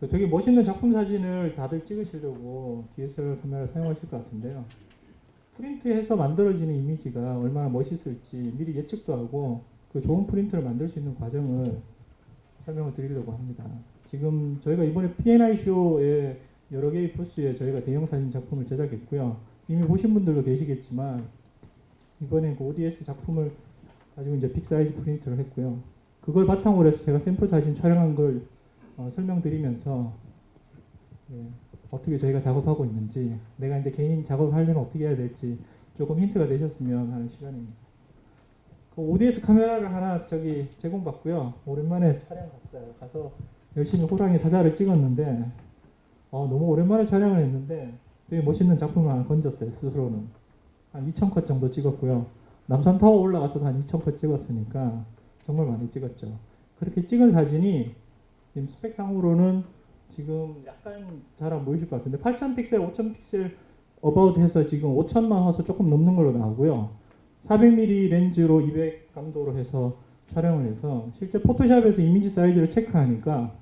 그 되게 멋있는 작품 사진을 다들 찍으시려고 DSLR 카메라 사용하실 것 같은데요. 프린트해서 만들어지는 이미지가 얼마나 멋있을지 미리 예측도 하고 그 좋은 프린트를 만들 수 있는 과정을 설명을 드리려고 합니다. 지금 저희가 이번에 P&I 쇼에 여러 개의 부스에 저희가 대형 사진 작품을 제작했고요. 이미 보신 분들도 계시겠지만 이번에 그 ODS 작품을 가지고 이제 빅 사이즈 프린트를 했고요. 그걸 바탕으로 해서 제가 샘플 사진 촬영한 걸 설명드리면서 어떻게 저희가 작업하고 있는지, 내가 이제 개인 작업을 하려면 어떻게 해야 될지 조금 힌트가 되셨으면 하는 시간입니다. 그 ODS 카메라를 하나 제공받고요. 오랜만에 촬영 갔어요. 가서 열심히 호랑이 사자를 찍었는데 너무 오랜만에 촬영을 했는데 되게 멋있는 작품을 하나 건졌어요. 스스로는 한 2,000컷 정도 찍었고요. 남산타워 올라가서도 한 2,000컷 찍었으니까 정말 많이 찍었죠. 그렇게 찍은 사진이 지금 스펙상으로는 지금 약간 잘 안 보이실 것 같은데 8,000픽셀, 5,000픽셀 어바웃 해서 지금 5천만 화소 조금 넘는 걸로 나오고요. 400mm 렌즈로 200감도로 해서 촬영을 해서 실제 포토샵에서 이미지 사이즈를 체크하니까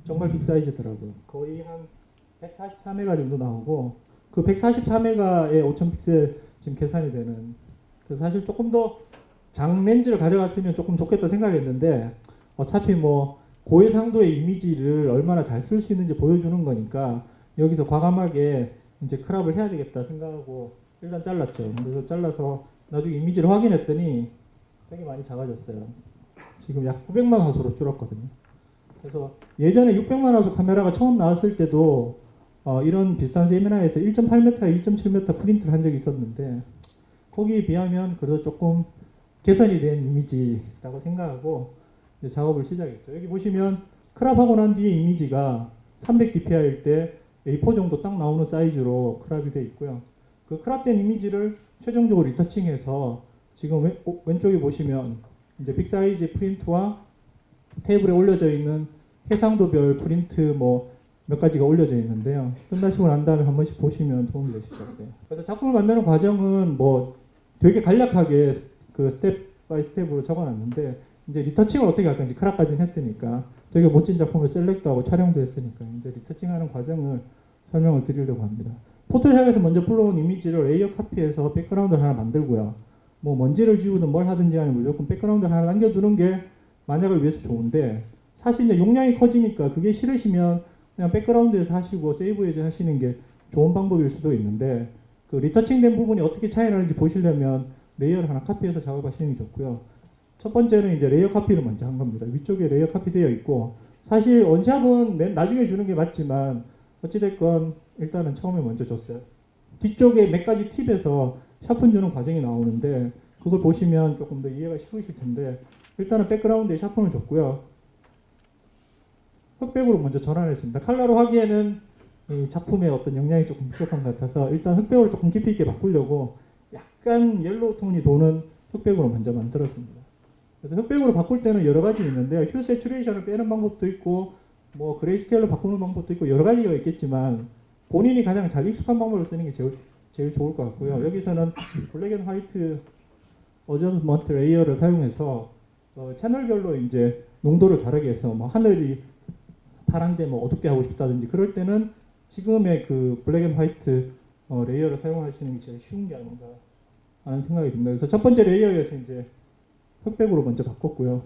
정말 빅 사이즈더라고요. 거의 한 144메가 정도 나오고 그 144메가에 5,000픽셀 지금 계산이 되는, 그래서 사실 조금 더 장 렌즈를 가져갔으면 조금 좋겠다 생각했는데 어차피 뭐 고해상도의 이미지를 얼마나 잘 쓸 수 있는지 보여주는 거니까 여기서 과감하게 이제 크랍을 해야 되겠다 생각하고 일단 잘랐죠. 그래서 잘라서 나중에 이미지를 확인했더니 되게 많이 작아졌어요. 지금 약 900만 화소로 줄었거든요. 그래서 예전에 600만 화소 카메라가 처음 나왔을 때도 이런 비슷한 세미나에서 1.8m, 1.7m 프린트를 한 적이 있었는데 거기에 비하면 그래도 조금 개선이 된 이미지라고 생각하고 이제 작업을 시작했죠. 여기 보시면 크랍하고 난 뒤에 이미지가 300dpi일 때 A4 정도 딱 나오는 사이즈로 크랍이 되어 있고요. 그 크랍된 이미지를 최종적으로 리터칭해서 지금 왼쪽에 보시면 이제 빅 사이즈 프린트와 테이블에 올려져 있는 해상도별 프린트 뭐 몇 가지가 올려져 있는데요. 끝나시고 난 다음에 한 번씩 보시면 도움이 되실 것 같아요. 그래서 작품을 만드는 과정은 뭐 되게 간략하게 그 스텝 바이 스텝으로 적어놨는데 이제 리터칭을 어떻게 할 건지 크랍까지는 했으니까 되게 멋진 작품을 셀렉트하고 촬영도 했으니까 이제 리터칭하는 과정을 설명을 드리려고 합니다. 포토샵에서 먼저 불러온 이미지를 레이어 카피해서 백그라운드를 하나 만들고요. 뭐 먼지를 지우든 뭘 하든지 하는 무조건 백그라운드를 하나 남겨두는 게 만약을 위해서 좋은데 사실 이제 용량이 커지니까 그게 싫으시면 그냥 백그라운드에서 하시고 세이브에서 하시는 게 좋은 방법일 수도 있는데 그 리터칭된 부분이 어떻게 차이 나는지 보시려면 레이어를 하나 카피해서 작업하시는 게 좋고요. 첫 번째는 이제 레이어 카피를 먼저 한 겁니다. 위쪽에 레이어 카피 되어 있고 사실 원샵은 맨 나중에 주는 게 맞지만 어찌됐건 일단은 처음에 먼저 줬어요. 뒤쪽에 몇 가지 팁에서 샤픈 주는 과정이 나오는데 그걸 보시면 조금 더 이해가 쉬우실 텐데 일단은 백그라운드에 샤픈을 줬고요. 흑백으로 먼저 전환했습니다. 컬러로 하기에는 이 작품의 어떤 영향이 조금 부족한 것 같아서 일단 흑백으로 조금 깊이 있게 바꾸려고 약간 옐로우 톤이 도는 흑백으로 먼저 만들었습니다. 그래서 흑백으로 바꿀 때는 여러 가지 있는데요. 휴 세츄레이션을 빼는 방법도 있고 뭐 그레이스케일로 바꾸는 방법도 있고 여러 가지가 있겠지만 본인이 가장 잘 익숙한 방법을 쓰는 게 제일 좋을 것 같고요. 여기서는 블랙 앤 화이트 어저먼트 레이어를 사용해서 채널별로 이제 농도를 다르게 해서 뭐 하늘이 파란데 뭐 어둡게 하고 싶다든지 그럴 때는 지금의 그 블랙 앤 화이트 레이어를 사용하시는 게 제일 쉬운 게 아닌가 하는 생각이 듭니다. 그래서 첫 번째 레이어에서 이제 흑백으로 먼저 바꿨고요.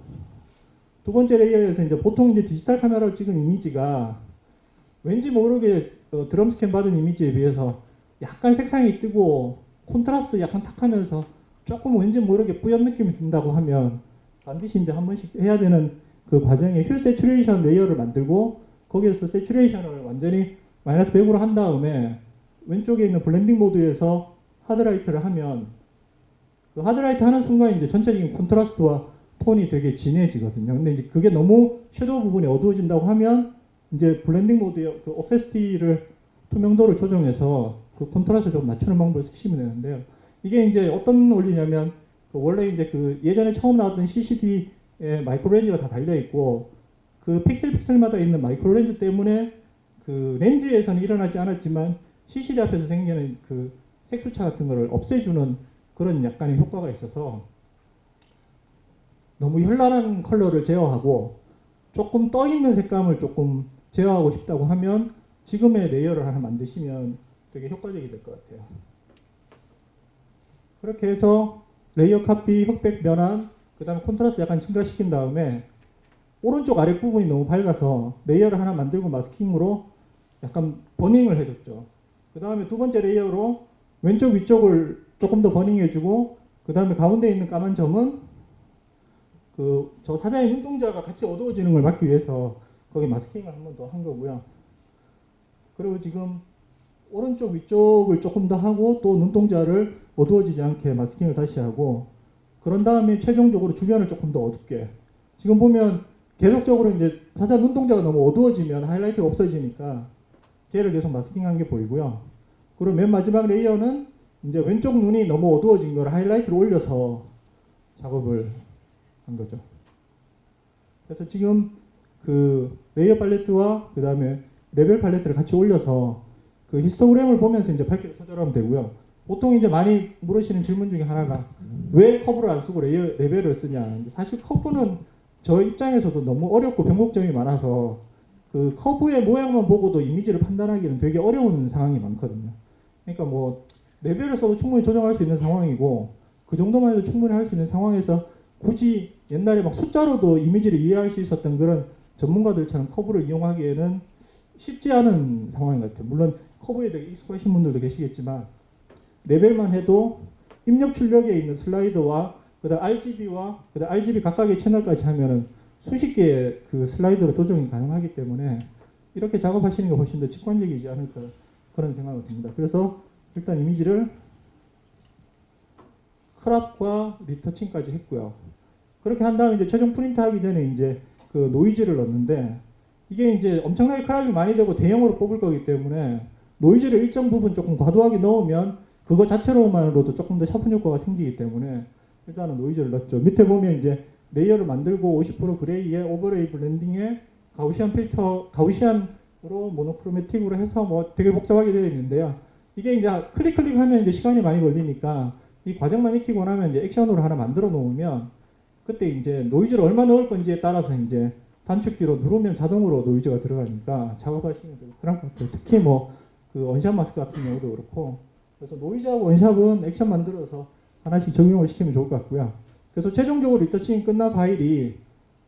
두 번째 레이어에서 이제 보통 이제 디지털 카메라로 찍은 이미지가 왠지 모르게 드럼 스캔 받은 이미지에 비해서 약간 색상이 뜨고 콘트라스트 약간 탁하면서 조금 왠지 모르게 뿌연 느낌이 든다고 하면 반드시 이제 한 번씩 해야 되는 그 과정에 휴 세츄레이션 레이어를 만들고 거기에서 세츄레이션을 완전히 마이너스 100으로 한 다음에 왼쪽에 있는 블렌딩 모드에서 하드라이트를 하면 그 하드라이트 하는 순간 이제 전체적인 콘트라스트와 톤이 되게 진해지거든요. 근데 이제 그게 너무 섀도우 부분이 어두워진다고 하면 이제 블렌딩 모드의 그 오페시티를 투명도를 조정해서 그 콘트라스트를 좀 낮추는 방법을 쓰시면 되는데요. 이게 이제 어떤 원리냐면 원래 이제 그 예전에 처음 나왔던 CCD에 마이크로 렌즈가 다 달려 있고 그 픽셀마다 있는 마이크로 렌즈 때문에 그 렌즈에서는 일어나지 않았지만 CCD 앞에서 생기는 그 색수차 같은 거를 없애주는 그런 약간의 효과가 있어서 너무 현란한 컬러를 제어하고 조금 떠 있는 색감을 조금 제어하고 싶다고 하면 지금의 레이어를 하나 만드시면 되게 효과적이 될 것 같아요. 그렇게 해서 레이어 카피, 흑백 변환, 그 다음에 콘트라스트 약간 증가시킨 다음에 오른쪽 아랫부분이 너무 밝아서 레이어를 하나 만들고 마스킹으로 약간 버닝을 해줬죠. 그 다음에 두 번째 레이어로 왼쪽 위쪽을 조금 더 버닝해주고 그 다음에 가운데 있는 까만 점은 그 저 사자의 눈동자가 같이 어두워지는 걸 막기 위해서 거기 마스킹을 한 번 더 한 거고요. 그리고 지금 오른쪽 위쪽을 조금 더 하고 또 눈동자를 어두워지지 않게 마스킹을 다시 하고 그런 다음에 최종적으로 주변을 조금 더 어둡게 지금 보면 계속적으로 이제 사자 눈동자가 너무 어두워지면 하이라이트가 없어지니까 걔를 계속 마스킹한 게 보이고요. 그리고 맨 마지막 레이어는 이제 왼쪽 눈이 너무 어두워진 걸 하이라이트를 올려서 작업을 한 거죠. 그래서 지금 그 레이어 팔레트와 그 다음에 레벨 팔레트를 같이 올려서 그 히스토그램을 보면서 이제 밝기를 조절하면 되고요. 보통 이제 많이 물으시는 질문 중에 하나가 왜 커브를 안 쓰고 레벨을 쓰냐. 사실 커브는 저 입장에서도 너무 어렵고 변곡점이 많아서 그 커브의 모양만 보고도 이미지를 판단하기는 되게 어려운 상황이 많거든요. 그러니까 뭐 레벨을 써도 충분히 조정할 수 있는 상황이고 그 정도만 해도 충분히 할 수 있는 상황에서 굳이 옛날에 막 숫자로도 이미지를 이해할 수 있었던 그런 전문가들처럼 커브를 이용하기에는 쉽지 않은 상황인 것 같아요. 물론 커브에 되게 익숙하신 분들도 계시겠지만 레벨만 해도 입력 출력에 있는 슬라이드와 그다음 RGB와 그다음 RGB 각각의 채널까지 하면은 수십 개의 그 슬라이드로 조정이 가능하기 때문에 이렇게 작업하시는 게 훨씬 더 직관적이지 않을까 그런 생각이 듭니다. 그래서 일단 이미지를 크롭과 리터칭까지 했고요. 그렇게 한 다음에 이제 최종 프린트하기 전에 이제 그 노이즈를 넣는데 이게 이제 엄청나게 크롭이 많이 되고 대형으로 뽑을 거기 때문에 노이즈를 일정 부분 조금 과도하게 넣으면 그거 자체로만으로도 조금 더 샤픈 효과가 생기기 때문에 일단은 노이즈를 넣었죠. 밑에 보면 이제 레이어를 만들고 50% 그레이에 오버레이 블렌딩에 가우시안 필터, 가우시안으로 모노크로매틱으로 해서 뭐 되게 복잡하게 되어 있는데요. 이게 이제 클릭하면 이제 시간이 많이 걸리니까 이 과정만 익히고 나면 이제 액션으로 하나 만들어 놓으면 그때 이제 노이즈를 얼마 넣을 건지에 따라서 이제 단축키로 누르면 자동으로 노이즈가 들어가니까 작업하시면 되게 편할 것 같아요. 특히 뭐 그 원샷 마스크 같은 경우도 그렇고 그래서 노이즈하고 원샷은 액션 만들어서 하나씩 적용을 시키면 좋을 것 같고요. 그래서 최종적으로 리터칭이 끝난 파일이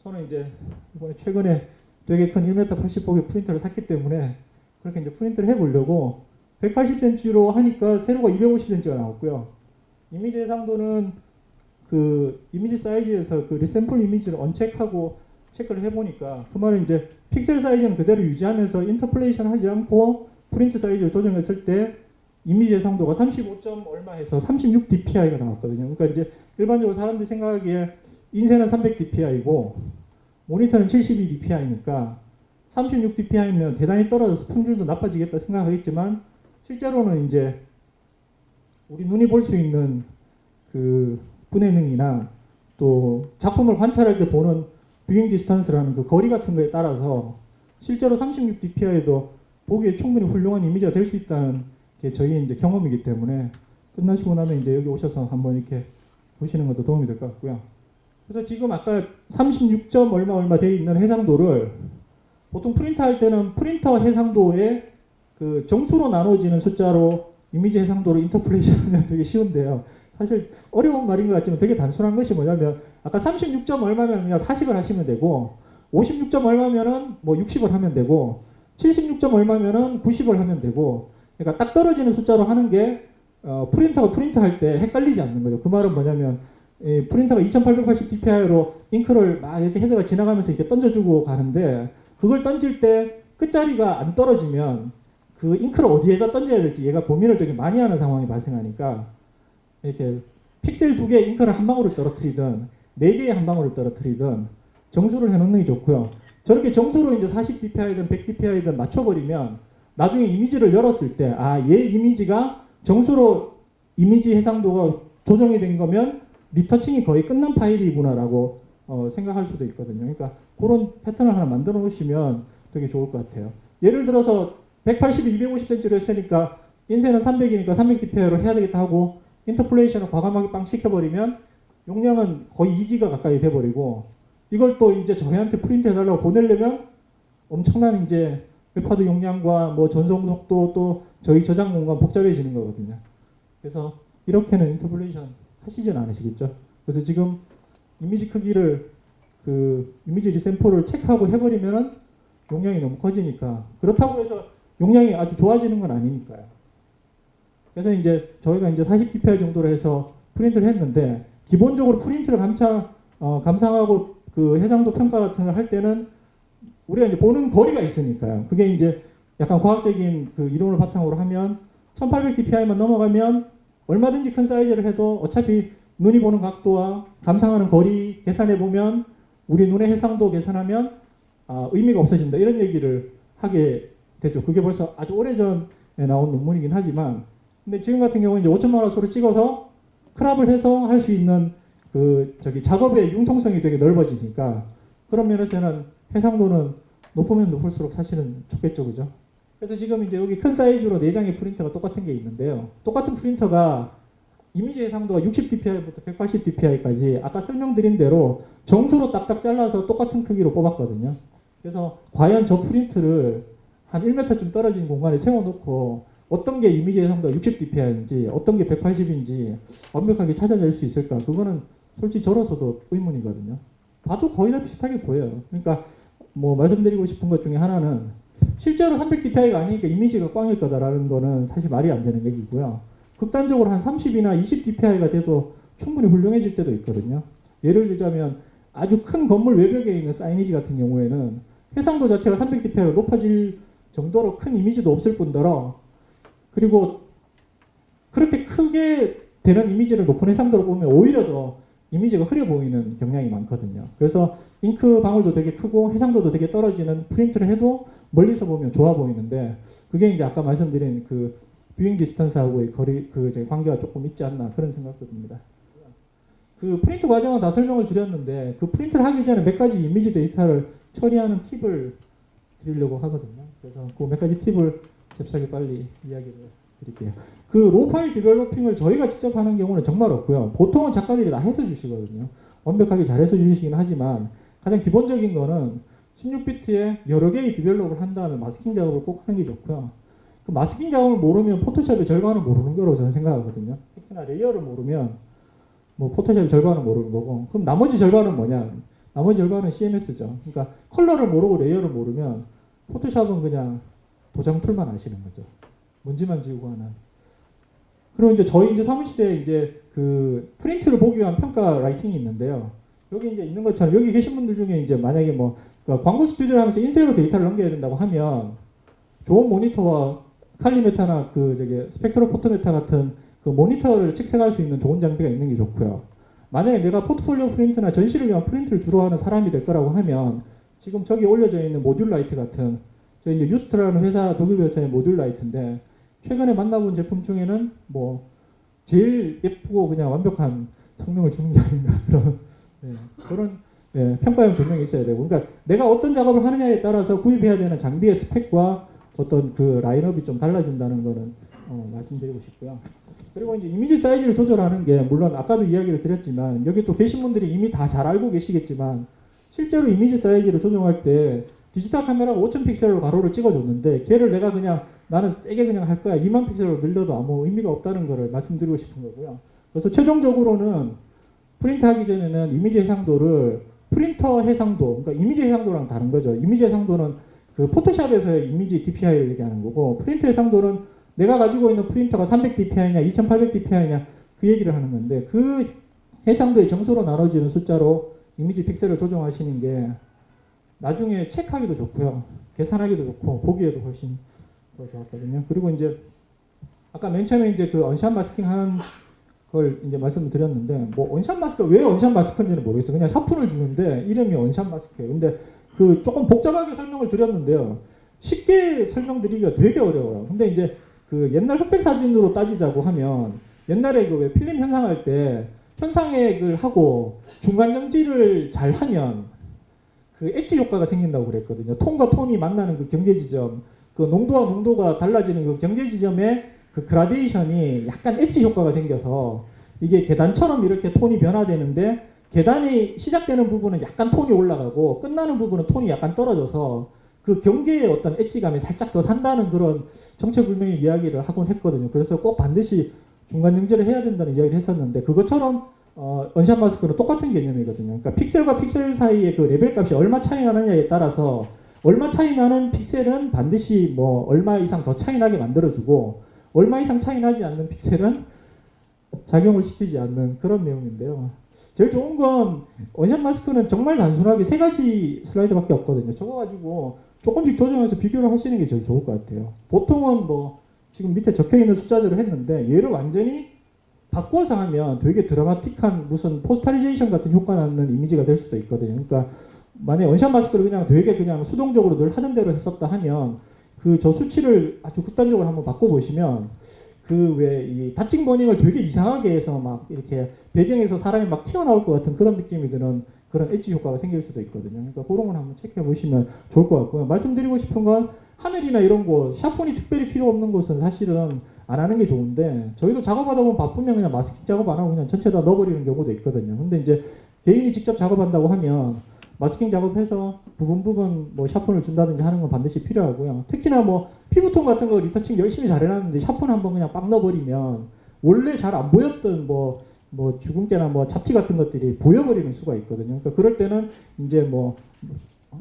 저는 이제 이번에 최근에 되게 큰 1m 80폭의 프린터를 샀기 때문에 그렇게 이제 프린트를 해보려고 180cm로 하니까 세로가 250cm가 나왔고요. 이미지 해상도는 그 이미지 사이즈에서 그 리샘플 이미지를 언체크하고 체크를 해보니까 그 말은 이제 픽셀 사이즈는 그대로 유지하면서 인터폴레이션 하지 않고 프린트 사이즈를 조정했을 때 이미지 해상도가 35점 얼마 해서 36 dpi가 나왔거든요. 그러니까 이제 일반적으로 사람들이 생각하기에 인쇄는 300 dpi고 모니터는 72 dpi니까 36 dpi면 대단히 떨어져서 품질도 나빠지겠다 생각하겠지만 실제로는 이제 우리 눈이 볼 수 있는 그 분해능이나 또 작품을 관찰할 때 보는 뷰잉 디스턴스라는 그 거리 같은 거에 따라서 실제로 36 dpi에도 보기에 충분히 훌륭한 이미지가 될 수 있다는 게 저희 이제 경험이기 때문에 끝나시고 나면 이제 여기 오셔서 한번 이렇게 보시는 것도 도움이 될 것 같고요. 그래서 지금 아까 36점 얼마 되어 있는 해상도를 보통 프린터할 때는 프린터 해상도에 그 정수로 나눠지는 숫자로 이미지 해상도를 인터폴레이션 하면 되게 쉬운데요. 사실 어려운 말인 것 같지만 되게 단순한 것이 뭐냐면 아까 36점 얼마면 그냥 40을 하시면 되고 56점 얼마면은 뭐 60을 하면 되고 76점 얼마면은 90을 하면 되고 그러니까 딱 떨어지는 숫자로 하는 게 프린터가 프린트할 때 헷갈리지 않는 거죠. 그 말은 뭐냐면 프린터가 2880 dpi로 잉크를 막 이렇게 헤드가 지나가면서 이렇게 던져주고 가는데 그걸 던질 때 끝자리가 안 떨어지면 그 잉크를 어디에다 던져야 될지 얘가 고민을 되게 많이 하는 상황이 발생하니까 이렇게 픽셀 2개 잉크를 한 방울을 떨어뜨리든 4개의 한 방울을 떨어뜨리든 정수를 해놓는 게 좋고요. 저렇게 정수로 이제 40 dpi든 100 dpi든 맞춰버리면 나중에 이미지를 열었을 때 얘 이미지가 정수로 이미지 해상도가 조정이 된 거면 리터칭이 거의 끝난 파일이구나라고 생각할 수도 있거든요. 그러니까 그런 패턴을 하나 만들어 놓으시면 되게 좋을 것 같아요. 예를 들어서 180이 250cm로 했으니까 인쇄는 300이니까 300 dpi로 해야 되겠다 하고 인터폴레이션을 과감하게 빵 시켜버리면 용량은 거의 2기가 가까이 돼버리고 이걸 또 이제 저희한테 프린트 해달라고 보내려면 엄청난 이제 웹하드 용량과 뭐 전송 속도 또 저희 저장 공간 복잡해지는 거거든요. 그래서 이렇게는 인터폴레이션 하시진 않으시겠죠. 그래서 지금 이미지 크기를 그 이미지 리샘플을 체크하고 해버리면은 용량이 너무 커지니까 그렇다고 해서 용량이 아주 좋아지는 건 아니니까요. 그래서 이제 저희가 이제 40 dpi 정도로 해서 프린트를 했는데 기본적으로 프린트를 감상하고 그 해상도 평가 같은 걸 할 때는 우리가 이제 보는 거리가 있으니까요. 그게 이제 약간 과학적인 그 이론을 바탕으로 하면 1800 dpi만 넘어가면 얼마든지 큰 사이즈를 해도 어차피 눈이 보는 각도와 감상하는 거리 계산해 보면 우리 눈의 해상도 계산하면 의미가 없어진다 이런 얘기를 하게 되죠. 그게 벌써 아주 오래전에 나온 논문이긴 하지만 근데 지금 같은 경우는 이제 5천만 화소로 찍어서 크랍을 해서 할 수 있는 그 작업의 융통성이 되게 넓어지니까 그런 면에서는 해상도는 높으면 높을수록 사실은 좋겠죠, 그죠? 그래서 지금 이제 여기 큰 사이즈로 4장의 프린터가 똑같은 게 있는데요. 똑같은 프린터가 이미지 해상도가 60 dpi부터 180 dpi까지 아까 설명드린 대로 정수로 딱딱 잘라서 똑같은 크기로 뽑았거든요. 그래서 과연 저 프린트를 한 1m쯤 떨어진 공간에 세워놓고 어떤 게 이미지 해상도가 60 dpi인지 어떤 게 180인지 완벽하게 찾아낼 수 있을까? 그거는 솔직히 저로서도 의문이거든요. 봐도 거의 다 비슷하게 보여요. 그러니까 뭐 말씀드리고 싶은 것 중에 하나는 실제로 300 dpi가 아니니까 이미지가 꽝일 거다라는 거는 사실 말이 안 되는 얘기고요. 극단적으로 한 30이나 20 dpi가 돼도 충분히 훌륭해질 때도 있거든요. 예를 들자면 아주 큰 건물 외벽에 있는 사이니지 같은 경우에는 해상도 자체가 300 dpi가 높아질 정도로 큰 이미지도 없을 뿐더러 그리고 그렇게 크게 되는 이미지를 높은 해상도로 보면 오히려 더 이미지가 흐려 보이는 경향이 많거든요. 그래서 잉크 방울도 되게 크고 해상도도 되게 떨어지는 프린트를 해도 멀리서 보면 좋아 보이는데 그게 이제 아까 말씀드린 그 뷰잉 디스턴스하고의 거리 그 관계가 조금 있지 않나 그런 생각도 듭니다. 그 프린트 과정은 다 설명을 드렸는데 그 프린트를 하기 전에 몇 가지 이미지 데이터를 처리하는 팁을 드리려고 하거든요. 그래서 그 몇 가지 팁을 잽싸게 빨리 이야기를 드릴게요. 그 로우 파일 디벨로핑을 저희가 직접 하는 경우는 정말 없고요. 보통은 작가들이 다 해서 주시거든요. 완벽하게 잘해서 주시긴 하지만 가장 기본적인 거는 16비트에 여러 개의 디벨롭을 한 다음에 마스킹 작업을 꼭 하는 게 좋고요. 그 마스킹 작업을 모르면 포토샵의 절반을 모르는 거라고 저는 생각하거든요. 특히나 레이어를 모르면 뭐 포토샵의 절반은 모르는 거고 그럼 나머지 절반은 뭐냐? 나머지 절반은 CMS죠. 그러니까 컬러를 모르고 레이어를 모르면 포토샵은 그냥 도장 툴만 아시는 거죠. 먼지만 지우고 하는. 그리고 이제 저희 이제 사무실에 이제 그 프린트를 보기 위한 평가 라이팅이 있는데요. 여기 이제 있는 것처럼 여기 계신 분들 중에 이제 만약에 뭐 그러니까 광고 스튜디오를 하면서 인쇄로 데이터를 넘겨야 된다고 하면 좋은 모니터와 칼리메타나 그 스펙트로 포토메타 같은 그 모니터를 책색할 수 있는 좋은 장비가 있는 게 좋고요. 만약에 내가 포트폴리오 프린트나 전시를 위한 프린트를 주로 하는 사람이 될 거라고 하면 지금 저기 올려져 있는 모듈 라이트 같은 저희 이제 유스트라는 회사 독일 회사의 모듈 라이트인데 최근에 만나본 제품 중에는 뭐 제일 예쁘고 그냥 완벽한 성능을 주는 게 아닌가 그런 평가형 조명이 있어야 되고 그러니까 내가 어떤 작업을 하느냐에 따라서 구입해야 되는 장비의 스펙과 어떤 그 라인업이 좀 달라진다는 거는 말씀드리고 싶고요. 그리고 이제 이미지 사이즈를 조절하는 게 물론 아까도 이야기를 드렸지만 여기 또 계신 분들이 이미 다 잘 알고 계시겠지만 실제로 이미지 사이즈를 조정할 때 디지털 카메라가 5000 픽셀로 가로를 찍어줬는데 걔를 내가 그냥 나는 세게 그냥 할 거야 2만 픽셀로 늘려도 아무 의미가 없다는 거를 말씀드리고 싶은 거고요. 그래서 최종적으로는 프린트 하기 전에는 이미지 해상도를 프린터 해상도 그러니까 이미지 해상도랑 다른 거죠. 이미지 해상도는 그 포토샵에서의 이미지 DPI를 얘기하는 거고 프린트 해상도는 내가 가지고 있는 프린터가 300 DPI냐 2800 DPI냐 그 얘기를 하는 건데 그 해상도의 정수로 나눠지는 숫자로 이미지 픽셀을 조정하시는 게 나중에 체크하기도 좋고요. 계산하기도 좋고 보기에도 훨씬 더 좋았거든요. 그리고 이제 아까 맨 처음에 이제 그 언샷 마스킹 하는 걸 이제 말씀을 드렸는데 뭐 언샷 마스크 왜 언샷 마스크인지는 모르겠어요. 그냥 샤픈을 주는데 이름이 언샷 마스크예요. 근데 그 조금 복잡하게 설명을 드렸는데요. 쉽게 설명드리기가 되게 어려워요. 근데 이제 그 옛날 흑백 사진으로 따지자고 하면 옛날에 그 왜 필름 현상할 때 현상액을 하고 중간 정지를 잘 하면 그 엣지 효과가 생긴다고 그랬거든요. 톤과 톤이 만나는 그 경계 지점, 그 농도와 농도가 달라지는 그 경계 지점의 그 그라데이션이 약간 엣지 효과가 생겨서 이게 계단처럼 이렇게 톤이 변화되는데 계단이 시작되는 부분은 약간 톤이 올라가고 끝나는 부분은 톤이 약간 떨어져서 그 경계의 어떤 엣지감이 살짝 더 산다는 그런 정체불명의 이야기를 하곤 했거든요. 그래서 꼭 반드시 중간 영재를 해야 된다는 이야기를 했었는데 그것처럼 원샷 마스크는 똑같은 개념이거든요. 그러니까 픽셀과 픽셀 사이의 그 레벨 값이 얼마 차이 나느냐에 따라서 얼마 차이 나는 픽셀은 반드시 뭐 얼마 이상 더 차이 나게 만들어주고 얼마 이상 차이 나지 않는 픽셀은 작용을 시키지 않는 그런 내용인데요. 제일 좋은 건 원샷 마스크는 정말 단순하게 세 가지 슬라이드밖에 없거든요. 저거 가지고 조금씩 조정해서 비교를 하시는 게 제일 좋을 것 같아요. 보통은 뭐 지금 밑에 적혀 있는 숫자대로 했는데 얘를 완전히 바꿔서 하면 되게 드라마틱한 무슨 포스타리제이션 같은 효과 나는 이미지가 될 수도 있거든요. 그러니까 만약에 원샷 마스크를 그냥 되게 그냥 수동적으로 늘 하던 대로 했었다 하면 그 저 수치를 아주 극단적으로 한번 바꿔보시면 그 왜 이 다칭 버닝을 되게 이상하게 해서 막 이렇게 배경에서 사람이 막 튀어나올 것 같은 그런 느낌이 드는 그런 엣지 효과가 생길 수도 있거든요. 그러니까 그런 건 한번 체크해 보시면 좋을 것 같고요. 말씀드리고 싶은 건 하늘이나 이런 곳, 샤폰이 특별히 필요 없는 곳은 사실은 안 하는 게 좋은데 저희도 작업하다 보면 바쁘면 그냥 마스킹 작업 안 하고 그냥 전체 다 넣어버리는 경우도 있거든요. 근데 이제 개인이 직접 작업한다고 하면 마스킹 작업해서 부분 뭐 샤폰을 준다든지 하는 건 반드시 필요하고요. 특히나 뭐 피부톤 같은 거 리터칭 열심히 잘 해놨는데 샤폰 한번 그냥 빡 넣어버리면 원래 잘 안 보였던 뭐 주근깨나 뭐 잡티 같은 것들이 보여버리는 수가 있거든요. 그러니까 그럴 때는 이제 뭐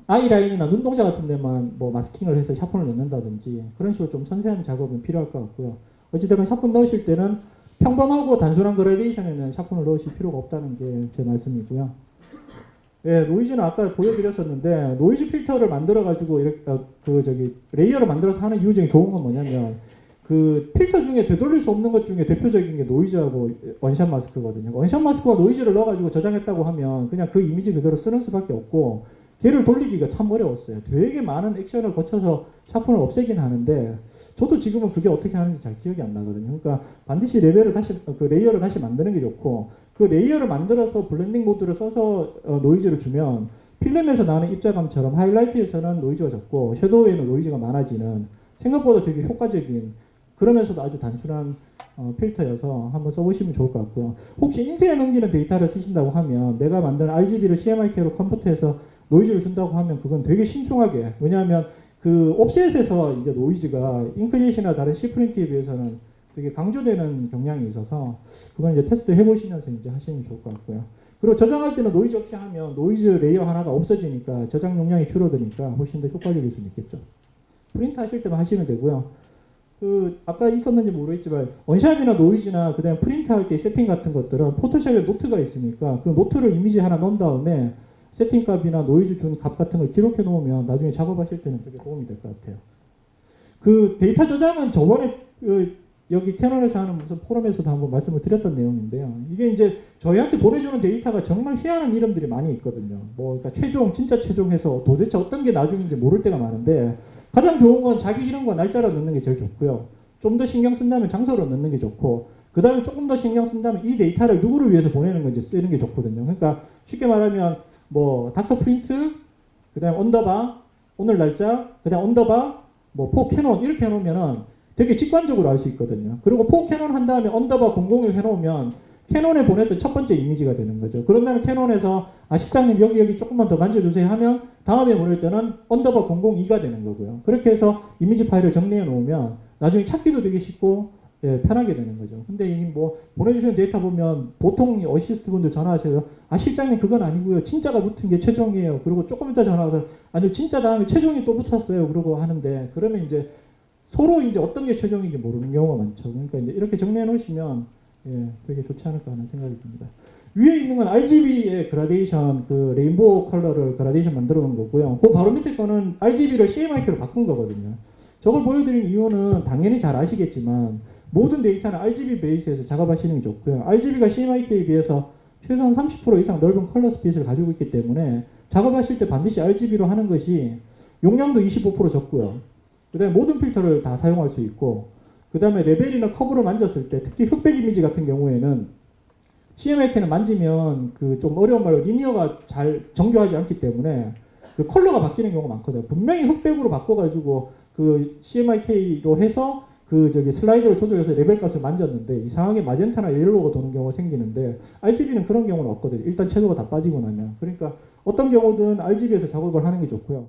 아이라인이나 눈동자 같은 데만 뭐 마스킹을 해서 샤폰을 넣는다든지 그런 식으로 좀 섬세한 작업은 필요할 것 같고요. 어찌됐건 샤폰 넣으실 때는 평범하고 단순한 그라데이션에는 샤폰을 넣으실 필요가 없다는 게 제 말씀이고요. 예, 노이즈는 아까 보여드렸었는데 노이즈 필터를 만들어가지고 이렇게 레이어를 만들어서 하는 이유 중에 좋은 건 뭐냐면 그 필터 중에 되돌릴 수 없는 것 중에 대표적인 게 노이즈하고 원샷 마스크거든요. 원샷 마스크와 노이즈를 넣어가지고 저장했다고 하면 그냥 그 이미지 그대로 쓰는 수밖에 없고 걔를 돌리기가 참 어려웠어요. 되게 많은 액션을 거쳐서 샤폰을 없애긴 하는데 저도 지금은 그게 어떻게 하는지 잘 기억이 안 나거든요. 그러니까 반드시 레벨을 다시 그 레이어를 다시 만드는 게 좋고 그 레이어를 만들어서 블렌딩 모드를 써서 노이즈를 주면 필름에서 나는 입자감처럼 하이라이트에서는 노이즈가 적고 섀도우에는 노이즈가 많아지는 생각보다 되게 효과적인 그러면서도 아주 단순한 필터여서 한번 써보시면 좋을 것 같고요. 혹시 인쇄에 넘기는 데이터를 쓰신다고 하면 내가 만든 RGB를 CMYK로 컴퓨터에서 노이즈를 준다고 하면 그건 되게 신중하게 왜냐하면 그 옵셋에서 이제 노이즈가 잉크젯이나 다른 C 프린트에 비해서는 되게 강조되는 경향이 있어서 그건 이제 테스트 해보시면서 이제 하시면 좋을 것 같고요. 그리고 저장할 때는 노이즈 없이 하면 노이즈 레이어 하나가 없어지니까 저장 용량이 줄어드니까 훨씬 더 효과적일 수 있겠죠. 프린트 하실 때만 하시면 되고요. 그 아까 있었는지 모르겠지만 원샷이나 노이즈나 그다음에 프린트 할 때 세팅 같은 것들은 포토샵에 노트가 있으니까 그 노트를 이미지 하나 넣은 다음에 세팅 값이나 노이즈 준 값 같은 걸 기록해 놓으면 나중에 작업하실 때는 되게 도움이 될 것 같아요. 그 데이터 저장은 저번에 여기 캐논에서 하는 무슨 포럼에서도 한번 말씀을 드렸던 내용인데요. 이게 이제 저희한테 보내주는 데이터가 정말 희한한 이름들이 많이 있거든요. 뭐 그러니까 최종, 진짜 최종해서 도대체 어떤 게 나중인지 모를 때가 많은데 가장 좋은 건 자기 이름과 날짜로 넣는 게 제일 좋고요. 좀 더 신경 쓴다면 장소로 넣는 게 좋고 그 다음에 조금 더 신경 쓴다면 이 데이터를 누구를 위해서 보내는 건지 쓰는 게 좋거든요. 그러니까 쉽게 말하면 뭐 닥터 프린트, 그 다음에 언더바, 오늘 날짜, 그 다음에 언더바, 뭐 포 캐논 이렇게 해놓으면은 되게 직관적으로 알 수 있거든요. 그리고 포 캐논 한 다음에 언더바 001 해놓으면 캐논에 보냈던 첫 번째 이미지가 되는 거죠. 그런 다음에 캐논에서 실장님 여기 조금만 더 만져주세요 하면 다음에 보낼 때는 언더바 002가 되는 거고요. 그렇게 해서 이미지 파일을 정리해 놓으면 나중에 찾기도 되게 쉽고 편하게 되는 거죠. 근데 이 뭐 보내주시는 데이터 보면 보통 어시스트 분들 전화하셔요. 실장님 그건 아니고요. 진짜가 붙은 게 최종이에요. 그리고 조금 이따 전화 와서 아니요 진짜 다음에 최종이 또 붙었어요. 그러고 하는데 그러면 이제 서로 이제 어떤 게 최종인지 모르는 경우가 많죠. 그러니까 이제 이렇게 정리해 놓으시면 되게 좋지 않을까 하는 생각이 듭니다. 위에 있는 건 RGB의 그라데이션, 그 레인보우 컬러를 그라데이션 만들어 놓은 거고요. 그 바로 밑에 거는 RGB를 CMYK로 바꾼 거거든요. 저걸 보여드린 이유는 당연히 잘 아시겠지만 모든 데이터는 RGB 베이스에서 작업하시는 게 좋고요. RGB가 CMYK에 비해서 최소한 30% 이상 넓은 컬러 스페이스를 가지고 있기 때문에 작업하실 때 반드시 RGB로 하는 것이 용량도 25% 적고요. 그 다음에 모든 필터를 다 사용할 수 있고 그 다음에 레벨이나 커브를 만졌을 때 특히 흑백 이미지 같은 경우에는 CMYK는 만지면 그 좀 어려운 말로 리니어가 잘 정교하지 않기 때문에 그 컬러가 바뀌는 경우가 많거든요. 분명히 흑백으로 바꿔가지고 그 CMYK로 해서 그 슬라이드를 조절해서 레벨 값을 만졌는데 이상하게 마젠타나 옐로우가 도는 경우가 생기는데 RGB는 그런 경우는 없거든요. 일단 채도가 다 빠지고 나면. 그러니까 어떤 경우든 RGB에서 작업을 하는 게 좋고요.